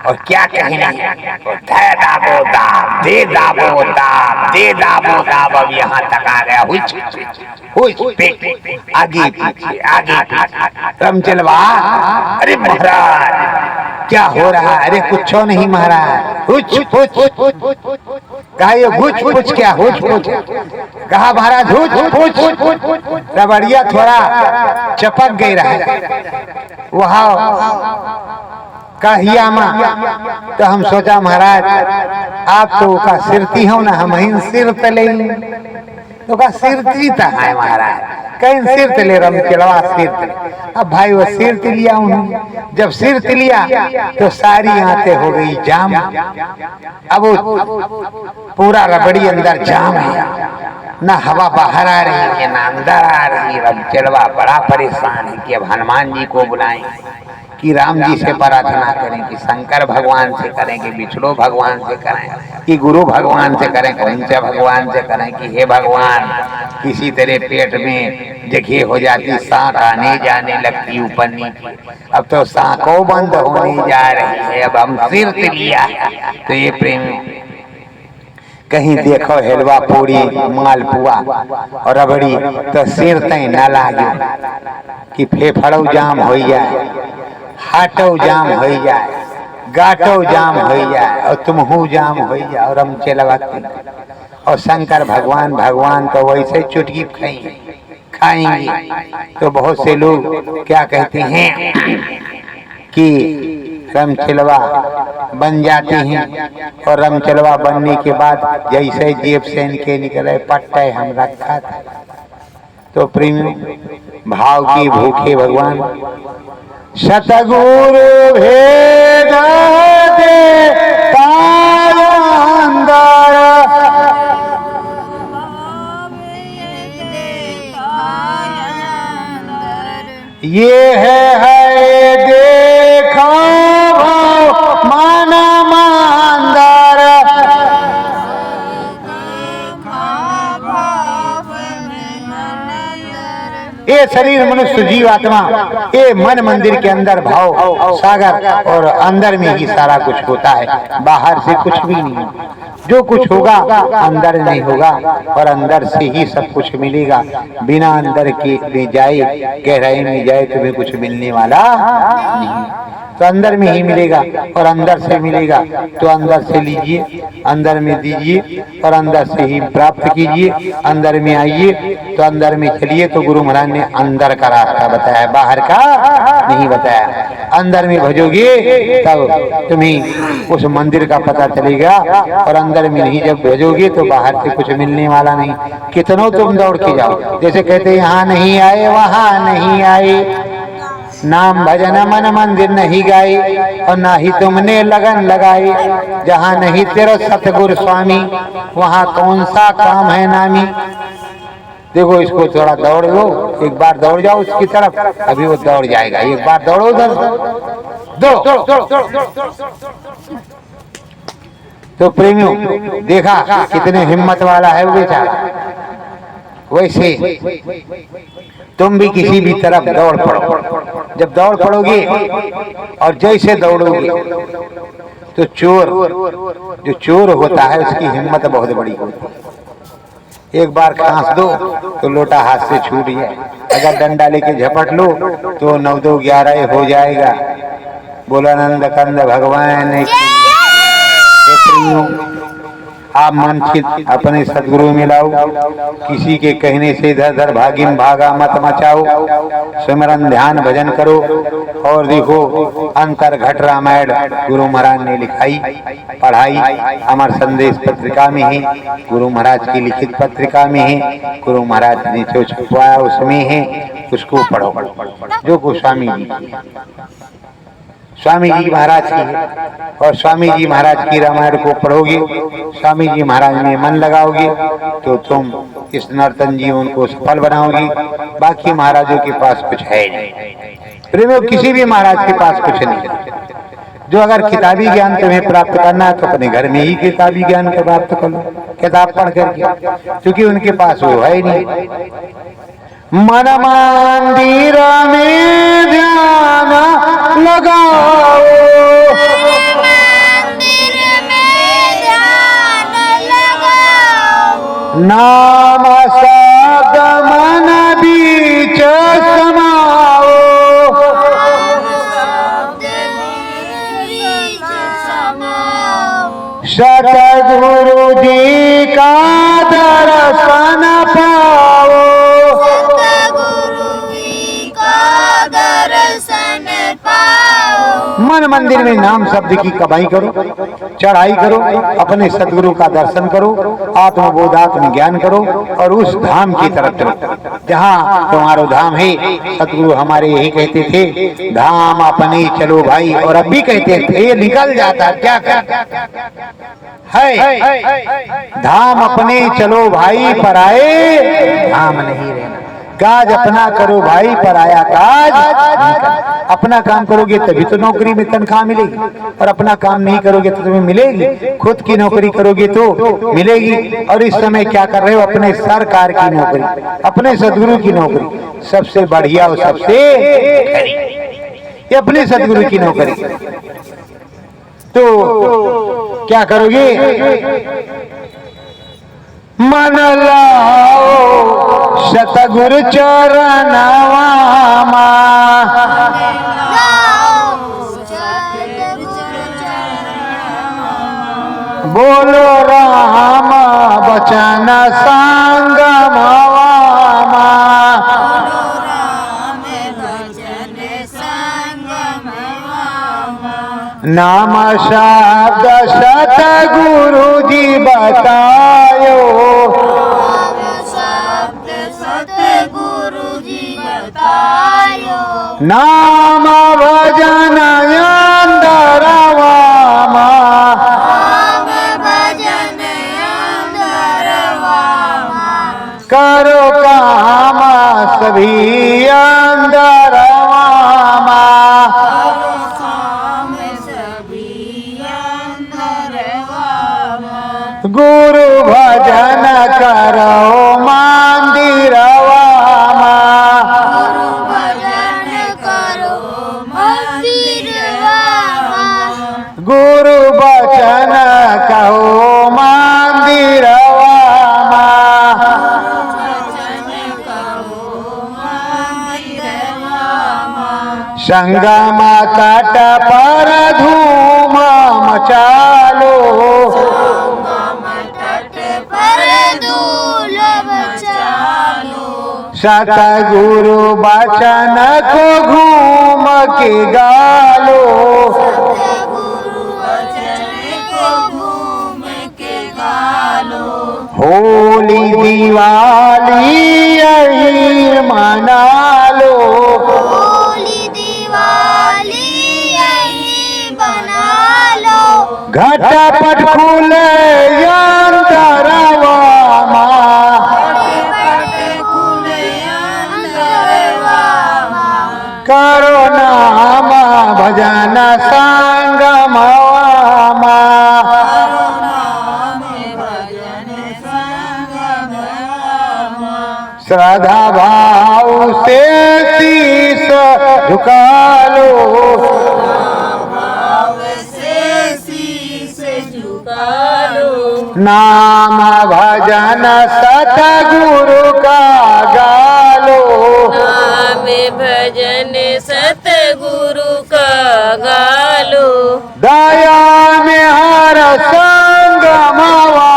और क्या कहना दे दाबो दाब, दे दाबो दाब, दे दाबो दाब। अब यहाँ तक आ गया, आगे पीछे आगे पीछे। रामचलवा अरे महाराज क्या हो रहा है? अरे कुछ नहीं महाराज, कहा ये हुच पुछ क्या हुच पुछ? कहा महाराज हुच पुछ, रबड़िया थोड़ा चपक गई रहा वहाँ कहियामा। तो हम सोचा महाराज आप तो का सिरती हो ना, हम ही सिर तले तो का सिरती था है महाराज, कहीं सिर तले रामचलवा सिर तले। अब भाई वो सिर लिया उन्होंने, जब सिर लिया तो सारी आंतें हो गई जाम। अब वो पूरा रबड़ी अंदर जाम है, ना हवा बाहर आ रही है ना अंदर आ रही है। रामचलवा बड़ा परेशान है कि अब हनुमान जी को बुलाएं, कि राम जी से प्रार्थना करें, कि शंकर भगवान से करें, कि विष्णु भगवान से करें, कि गुरु भगवान से करें, कौन से भगवान से करें, कि हे भगवान किसी तरह पेट में जगह हो जाती, सांस आने जाने लगती ऊपर नीचे। अब तो सांकों बंद होने जा रही है, अब हम सिर लिया है। तो ये प्रेम कहीं देखो हलवा पूरी मालपुआ और रबड़ी तो सिर तय न लागे, कि फेफड़ो जाम हो जाए, हाटो जाम हो जाए, गाटो जाम हो जाए, और तुमहू जाम हो जाए। और हम चलवाते और शंकर भगवान तो वैसे चुटकी खाएंगे। तो बहुत से लोग क्या कहते हैं कि रामचलवा बन जाते हैं, और रामचलवा बनने के बाद जैसे जेब से इनके निकले पट्टे हम रखा था। तो प्रेमियों भाव की भूखे भगवान सतगुरु भेद दे अंदर, ये है देखो मन मंदर। ये शरीर मनुष्य जीव आत्मा, ये मन मंदिर के अंदर भाव सागर, और अंदर में ही सारा कुछ होता है, बाहर से कुछ भी नहीं। जो कुछ होगा अंदर नहीं होगा, और अंदर से ही सब कुछ मिलेगा। बिना अंदर के में जाए, गहराई में जाए तुम्हें कुछ मिलने वाला नहीं। तो अंदर में ही मिलेगा, और अंदर से मिलेगा तो अंदर से लीजिए, अंदर में दीजिए, और अंदर से ही प्राप्त कीजिए। अंदर में आइए तो अंदर में चलिए। तो गुरु महाराज ने अंदर का रास्ता बताया, बाहर का नहीं बताया। अंदर में भजोगे तब तुम्हें उस मंदिर का पता चलेगा, और अंदर में नहीं जब भजोगे तो बाहर से कुछ मिलने वाला नहीं। कितनों तुम दौड़ के जाओ, जैसे कहते यहाँ नहीं आए वहाँ नहीं आए, नाम भजन मन मंदिर नहीं गाए, और ना ही तुमने लगन लगाई। जहाँ नहीं तेरा सतगुरु स्वामी, वहाँ कौन सा काम है नामी। देखो इसको थोड़ा दौड़ लो, एक बार दौड़ जाओ उसकी तरफ, अभी वो दौड़ जाएगा। एक बार दौड़ो उधर, दौड़ो। तो प्रेमियों देखा कितने हिम्मत वाला है वो बेचारा। वैसे तुम भी किसी भी तरफ दौड़ पड़ो। जब दौड़ पड़ोगे और जैसे दौड़ोगे तो जो चोर होता है उसकी हिम्मत बहुत बड़ी होती है। एक बार खांस दो तो लोटा हाथ से छूट जाए, अगर डंडा लेके झपट लो तो 9 2 11 हो जाएगा। बोला आनंद कंद भगवान की। आप मन चित अपने सदगुरु में लाओ, किसी के कहने से इधर उधर भागिम भागा मत मचाओ, सिमरन ध्यान भजन करो। और देखो अंतर घट रामायण गुरु महाराज ने लिखाई पढ़ाई, अमर संदेश पत्रिका में है, गुरु महाराज की लिखित पत्रिका में है, गुरु महाराज ने जो छपवाया उसमें है, उसको पढ़ो। जो गोस्वामी जी स्वामी जी महाराज की है, और स्वामी जी महाराज की रामायण को पढ़ोगे, स्वामी जी महाराज में मन लगाओगे तो तुम इस नर्तन जीवन को सफल बनाओगे। बाकी महाराजों के पास कुछ है नहीं, प्रेमियों किसी भी महाराज के पास कुछ नहीं। जो अगर किताबी ज्ञान तुम्हें प्राप्त करना है तो अपने घर में ही किताबी ज्ञान का प्राप्त कर लो, किताब पढ़ करके, क्योंकि उनके पास वो है ही नहीं। मन मंदिर में ध्यान लगाओ, मंदिर में ध्यान लगाओ, नाम शब्द मन बीच समाओ, सतगुरु जी का दर्शन पाओ, मन मंदिर में नाम शब्द की कमाई करो, चढ़ाई करो, अपने सदगुरु का दर्शन करो, आत्मबोधात्म ज्ञान करो और उस धाम की तरफ चलो जहाँ तुम्हारो धाम है। सदगुरु हमारे यही कहते थे, धाम अपने चलो भाई, और अब भी कहते थे, निकल जाता क्या है, धाम अपने चलो भाई, पराए धाम नहीं रहना। काज अपना करो भाई, पराया काज नहीं करना। अपना काम करोगे तभी तो नौकरी में तनख्वाह मिलेगी, और अपना काम नहीं करोगे तो तुम्हें मिलेगी। खुद की नौकरी करोगे तो मिलेगी। और इस समय क्या कर रहे हो, अपने सरकार की नौकरी, अपने सदगुरु की नौकरी सबसे बढ़िया और सबसे खरी, ये अपने सदगुरु की नौकरी। तो क्या करोगे, मन लाओ सतगुरु चरणवा, बोलो राम बचन संगमवा, नाम शब्द सतगुरु जी बतायो, नाम भजन अंदरवा, करो काम सभी अंदरवा, गुरु भजन करो मंदिरवा, गुरु वचन कहो मंदिरवा, संगम तट पर धूम मचालो, सतगुरु वचन को घूम के गालो, होली दिवाली यही मना लो, होली दिवाली यही बना लो, घटपट खुले अंतरवा, करो नाम भजन संगमवा, श्रद्धा भाव से शीश झुका लो, नाम भजन सतगुरु का गालो, नाम भजन सतगुरु का गालो, दया में हर संगमवा,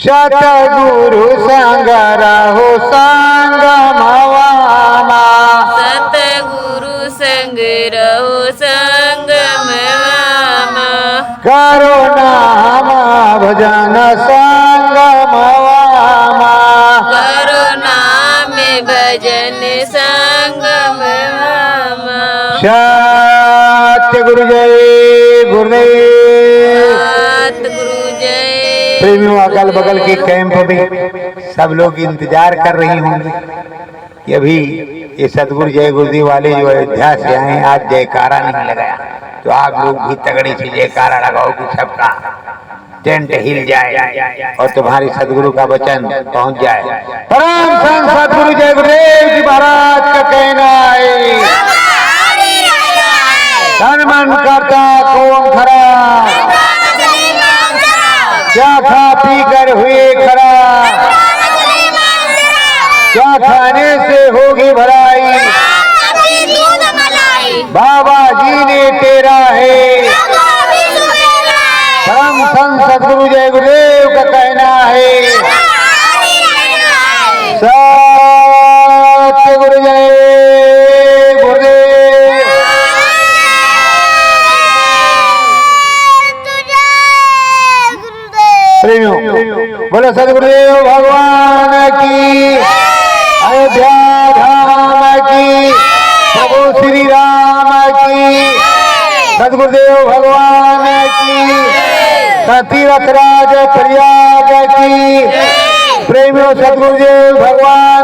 सतगुरु संग रहो संग मवामा सतगुरु संग रहो संगम मामा करो नाम भजन संग मवामा करो नाम भजन संगम मामा सत्य गुरु जय गुरुदेव। सतगुरु जय। प्रेमियों, अगल बगल के कैंप में सब लोग इंतजार कर रही होंगे कि अभी ये सतगुरु जय गुरुदेव वाले जो अयोध्या से आए आज जयकारा नहीं लगाया, तो आप लोग भी तगड़ी से जयकारा लगाओ कि सबका टेंट हिल जाए और तुम्हारे सतगुरु का वचन पहुंच जाए। परम संत सतगुरु जय गुरुदेव जी महाराज का कहना है, तन मन करता कौन खरा, क्या खा पी कर हुए खरा, क्या खाने से होगी भलाई, बाबा जी ने तेरा है। परम संत सतगुरु जय गुरुदेव का कहना है, सत्य गुरु जय गुरुदेव। प्रेमियों, बोलो सतगुरुदेव भगवान की, अयोध्या धाम की, प्रभु श्री राम की, सतगुरुदेव भगवान की, तीरथ राज प्रयाग की। प्रेमियों, सतगुरुदेव भगवान